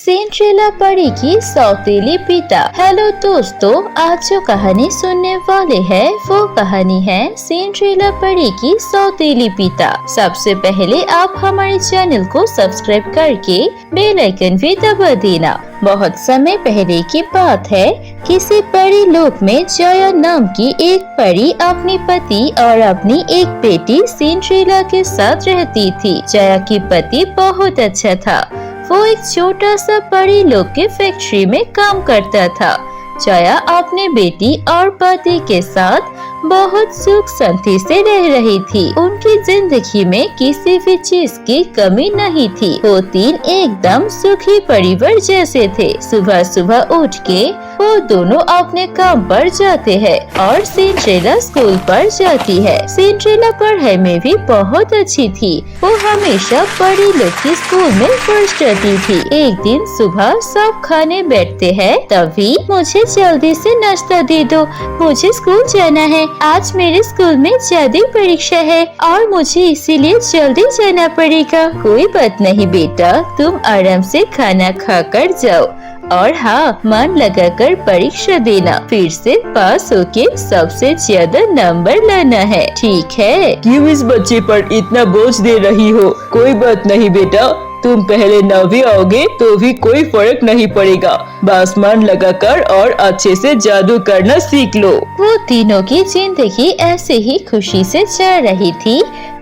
Cinderella परी की सौतेली पिता। हेलो दोस्तों, आज जो कहानी सुनने वाले हैं वो कहानी है सिंड्रेला परी की सौतेली पिता। सबसे पहले आप हमारे चैनल को सब्सक्राइब करके बेल आइकन भी दबा देना। बहुत समय पहले की बात है, किसी परी लोक में जया नाम की एक परी अपने पति और अपनी एक बेटी सिंड्रेला के साथ रहती थी। जया की पति बहुत अच्छा था। वो एक छोटा सा परी लोग के फैक्ट्री में काम करता था। जया अपने बेटी और पति के साथ बहुत सुख शांति से रह रही थी। उनकी जिंदगी में किसी भी चीज की कमी नहीं थी। वो तीन एकदम सुखी परिवार जैसे थे। सुबह सुबह उठ के वो दोनों अपने काम पर जाते हैं और सिंड्रेला स्कूल पर जाती है। सिंड्रेला पढ़ाई में भी बहुत अच्छी थी। वो हमेशा परी लोग की स्कूल में फर्स्ट रहती थी। एक दिन सुबह सब खाने बैठते हैं, तभी मुझे जल्दी से नाश्ता दे दो, मुझे स्कूल जाना है। आज मेरे स्कूल में ज्यादा परीक्षा है और मुझे इसीलिए जल्दी जाना पड़ेगा। कोई बात नहीं बेटा, तुम आराम से खाना खाकर जाओ और हाँ, मन लगाकर परीक्षा देना। फिर से पास होके सबसे ज्यादा नंबर लाना है, ठीक है? क्यों इस बच्चे पर इतना बोझ दे रही हो? कोई बात नहीं बेटा, तुम पहले 9वीं आओगे तो भी कोई फर्क नहीं पड़ेगा। बस मन लगाकर और अच्छे से जादू करना सीख लो। वो तीनों की जिंदगी ऐसे ही खुशी से चल रही थी।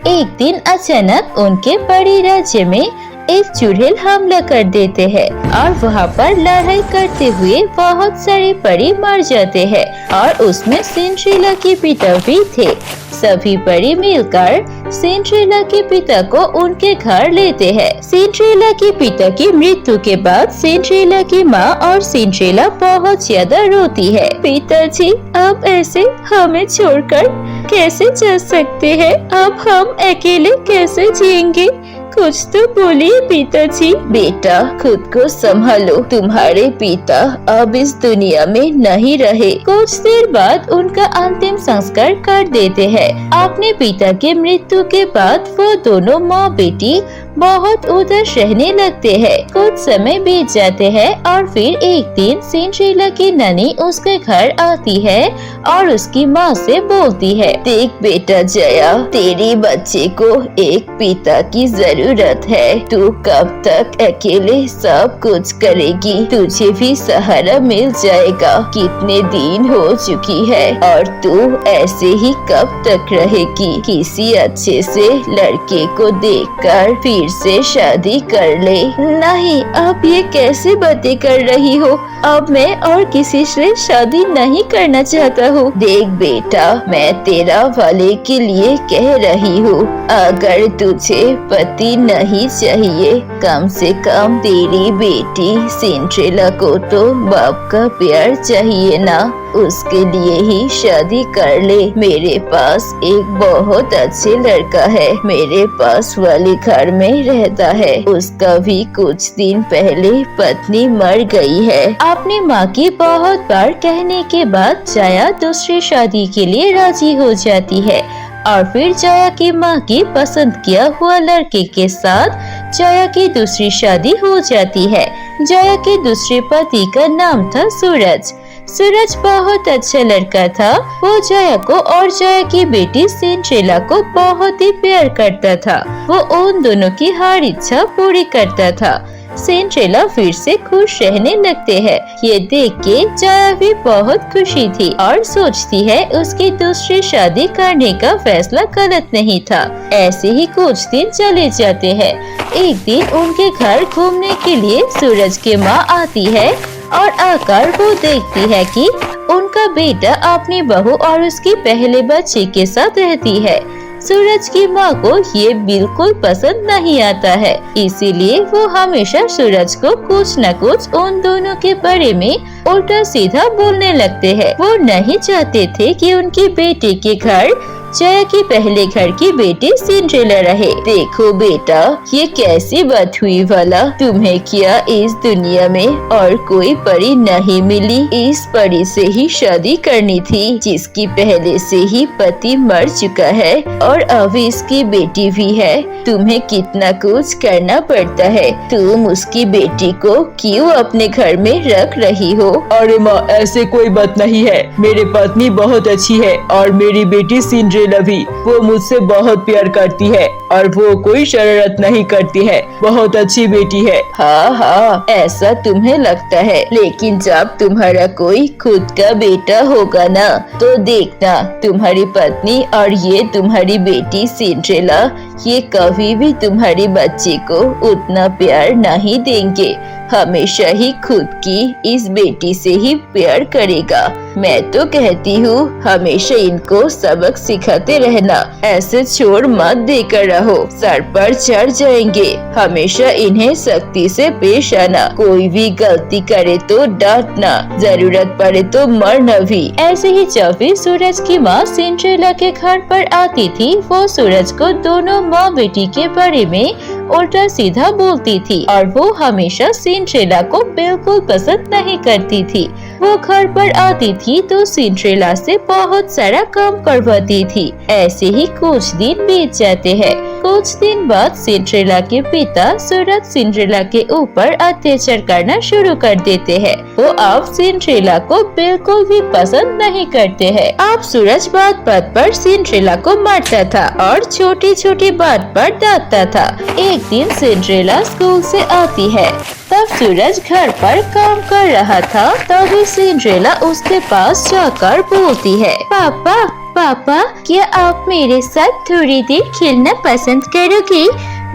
एक दिन अचानक उनके परी राज्य में एक चुड़ैल हमला कर देते हैं और वहाँ पर लड़ाई करते हुए बहुत सारे परी मर जाते हैं और उसमें सिंड्रेला के पिता भी थे। सभी परी मिलकर सिंड्रेला के पिता को उनके घर लेते हैं। सिंड्रेला के पिता की मृत्यु के बाद सिंड्रेला की माँ और सिंड्रेला बहुत ज्यादा रोती है। पिताजी, अब ऐसे हमें छोड़कर कैसे जा सकते हैं? अब हम अकेले कैसे जिएंगे? कुछ तो बोलिए पिताजी। बेटा, खुद को संभालो, तुम्हारे पिता अब इस दुनिया में नहीं रहे। कुछ देर बाद उनका अंतिम संस्कार कर देते हैं। अपने पिता के मृत्यु के बाद वो दोनों माँ बेटी बहुत उदास रहने लगते हैं। कुछ समय बीत जाते हैं और फिर एक दिन सिंड्रेला की नानी उसके घर आती है और उसकी माँ से बोलती है, देख बेटा जया, तेरी बच्चे को एक पिता की जरूरत है। तू कब तक अकेले सब कुछ करेगी? तुझे भी सहारा मिल जाएगा। कितने दिन हो चुकी है और तू ऐसे ही कब तक रहेगी? किसी अच्छे से लड़के को देखकर फिर से शादी कर ले। नहीं, आप ये कैसे बातें कर रही हो? अब मैं और किसी से शादी नहीं करना चाहता हूँ। देख बेटा, मैं तेरा भले के लिए कह रही हूँ। अगर तुझे पति नहीं चाहिए, कम से कम तेरी बेटी सिंड्रेला को तो बाप का प्यार चाहिए ना। उसके लिए ही शादी कर ले। मेरे पास एक बहुत अच्छे लड़का है, मेरे पास वाले घर में रहता है। उसका भी कुछ दिन पहले पत्नी मर गई है। अपनी माँ की बहुत बार कहने के बाद जया दूसरी शादी के लिए राजी हो जाती है और फिर जया की माँ की पसंद किया हुआ लड़के के साथ जया की दूसरी शादी हो जाती है। जया के दूसरे पति का नाम था सूरज। सूरज बहुत अच्छा लड़का था। वो जया को और जया की बेटी सिंड्रेला को बहुत ही प्यार करता था। वो उन दोनों की हर इच्छा पूरी करता था। सिंड्रेला फिर से खुश रहने लगते हैं। ये देख के जया भी बहुत खुशी थी और सोचती है उसकी दूसरी शादी करने का फैसला गलत नहीं था। ऐसे ही कुछ दिन चले जाते हैं। एक दिन उनके घर घूमने के लिए सूरज की माँ आती है और आकर वो देखती है कि उनका बेटा अपनी बहू और उसकी पहले बच्चे के साथ रहती है। सूरज की माँ को ये बिल्कुल पसंद नहीं आता है, इसीलिए वो हमेशा सूरज को कुछ न कुछ उन दोनों के बारे में उल्टा सीधा बोलने लगते हैं। वो नहीं चाहते थे कि उनकी बेटी के घर जया की पहले घर की बेटी सिंड्रेला रहे। देखो बेटा, ये कैसी बात हुई भला, तुम्हें क्या इस दुनिया में और कोई परी नहीं मिली? इस परी से ही शादी करनी थी जिसकी पहले से ही पति मर चुका है और अब इसकी बेटी भी है। तुम्हें कितना कुछ करना पड़ता है, तुम उसकी बेटी को क्यों अपने घर में रख रही हो? अरे माँ, ऐसे कोई बात नहीं है। मेरी पत्नी बहुत अच्छी है और मेरी बेटी सिंड्रेला भी। वो मुझसे बहुत प्यार करती है और वो कोई शरारत नहीं करती है। बहुत अच्छी बेटी है। हाँ हाँ, ऐसा तुम्हें लगता है, लेकिन जब तुम्हारा कोई खुद का बेटा होगा ना, तो देखना तुम्हारी पत्नी और ये तुम्हारी बेटी सिंड्रेला ये कभी भी तुम्हारी बच्ची को उतना प्यार नहीं देंगे। हमेशा ही खुद की इस बेटी से ही प्यार करेगा। मैं तो कहती हूँ हमेशा इनको सबक सिखाते रहना, ऐसे छोड़ मत देकर रहो, सर पर चढ़ जाएंगे। हमेशा इन्हें सख्ती से पेश आना, कोई भी गलती करे तो डांटना, जरूरत पड़े तो मरना भी। ऐसे ही जब भी सूरज की माँ सिंड्रेला के घर पर आती थी, वो सूरज को दोनों माँ बेटी के बारे में उल्टा सीधा बोलती थी और वो हमेशा सिंड्रेला को बिल्कुल पसंद नहीं करती थी। वो घर पर आती थी तो सिंड्रेला से बहुत सारा काम करवाती थी। ऐसे ही कुछ दिन बीत जाते हैं। कुछ दिन बाद सिंड्रेला के पिता सूरज सिंड्रेला के ऊपर अत्याचार करना शुरू कर देते हैं। वो अब सिंड्रेला को बिल्कुल भी पसंद नहीं करते हैं। अब सूरज बात बात पर सिंड्रेला को मारता था और छोटी छोटी बात पर डांटता था। एक दिन सिंड्रेला स्कूल से आती है, तब सूरज घर पर काम कर रहा था। तभी सिंड्रेला उसके पास जाकर बोलती है, पापा पापा, क्या आप मेरे साथ थोड़ी देर खेलना पसंद करोगे?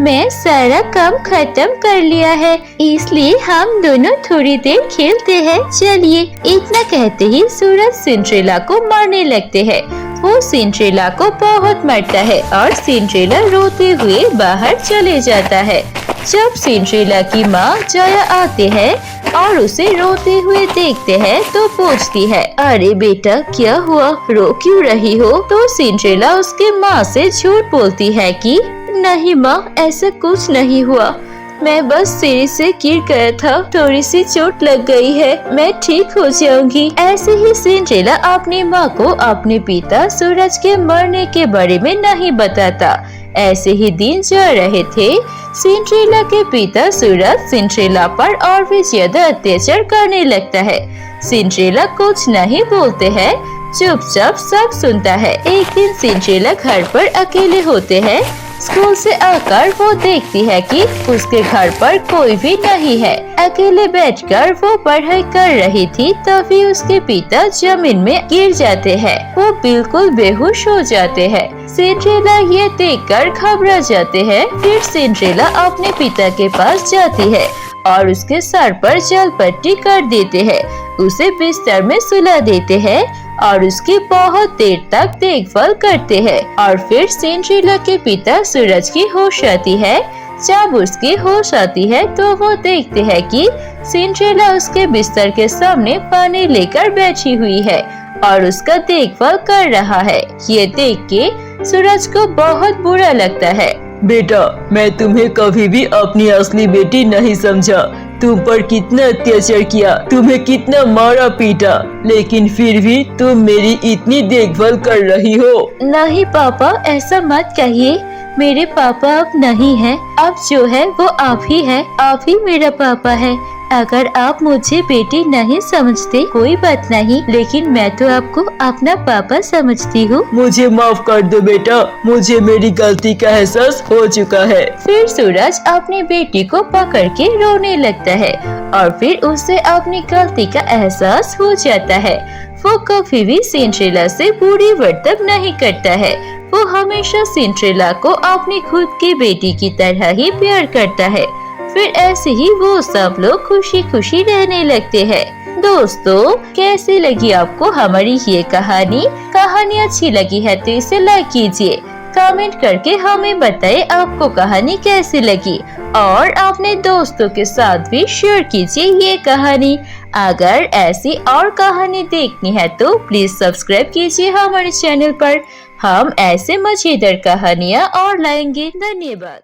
मैं सारा काम खत्म कर लिया है, इसलिए हम दोनों थोड़ी देर खेलते हैं, चलिए। इतना कहते ही सूरज सिंड्रेला को मारने लगते हैं। वो सिंड्रेला को बहुत मारता है और सिंड्रेला रोते हुए बाहर चले जाता है। जब सिंड्रेला की माँ जया आते हैं और उसे रोते हुए देखते हैं तो पूछती है, अरे बेटा क्या हुआ, रो क्यों रही हो? तो सिंड्रेला उसके माँ से झूठ बोलती है कि नहीं माँ, ऐसा कुछ नहीं हुआ, मैं बस सीढ़ी से गिर गया था, थोड़ी सी चोट लग गई है, मैं ठीक हो जाऊंगी। ऐसे ही सिंड्रेला अपनी माँ को अपने पिता सूरज के मरने के बारे में नहीं बताता। ऐसे ही दिन जा रहे थे। सिंड्रेला के पिता सूरज सिंड्रेला पर और भी ज्यादा अत्याचार करने लगता है। सिंड्रेला कुछ नहीं बोलते हैं, चुपचाप सब सुनता है। एक दिन सिंड्रेला घर पर अकेले होते हैं। स्कूल से आकर वो देखती है कि उसके घर पर कोई भी नहीं है। अकेले बैठकर वो पढ़ाई कर रही थी, तभी उसके पिता जमीन में गिर जाते हैं। वो बिल्कुल बेहोश हो जाते हैं। सिंड्रेला ये देखकर घबरा जाते हैं। फिर सिंड्रेला अपने पिता के पास जाती है और उसके सर पर जल पट्टी कर देते हैं। उसे बिस्तर में सुला देते हैं और उसकी बहुत देर तक देखभाल करते हैं। और फिर सिंड्रेला के पिता सूरज की होश आती है। जब उसकी होश आती है तो वो देखते हैं कि सिंड्रेला उसके बिस्तर के सामने पानी लेकर बैठी हुई है और उसका देखभाल कर रहा है। ये देख के सूरज को बहुत बुरा लगता है। बेटा, मैं तुम्हें कभी भी अपनी असली बेटी नहीं समझा। तुम पर कितना अत्याचार किया, तुम्हें कितना मारा पीटा, लेकिन फिर भी तुम मेरी इतनी देखभाल कर रही हो। नहीं पापा, ऐसा मत कहिए, मेरे पापा अब नहीं हैं। अब जो है वो आप ही है, आप ही मेरा पापा है। अगर आप मुझे बेटी नहीं समझते कोई बात नहीं, लेकिन मैं तो आपको अपना पापा समझती हूँ। मुझे माफ कर दो बेटा, मुझे मेरी गलती का एहसास हो चुका है। फिर सूरज अपनी बेटी को पकड़ के रोने लगता है और फिर उसे अपनी गलती का एहसास हो जाता है। वो कभी भी सिंड्रेला से बुरी बर्ताव नहीं करता है। वो हमेशा सिंड्रेला को अपनी खुद की बेटी की तरह ही प्यार करता है। फिर ऐसे ही वो सब लोग खुशी खुशी रहने लगते हैं। दोस्तों, कैसी लगी आपको हमारी ये कहानी? कहानी अच्छी लगी है तो इसे लाइक कीजिए, कमेंट करके हमें बताएं आपको कहानी कैसी लगी और अपने दोस्तों के साथ भी शेयर कीजिए ये कहानी। अगर ऐसी और कहानी देखनी है तो प्लीज सब्सक्राइब कीजिए हमारे चैनल पर। हम ऐसे मजेदार कहानियाँ और लाएंगे। धन्यवाद।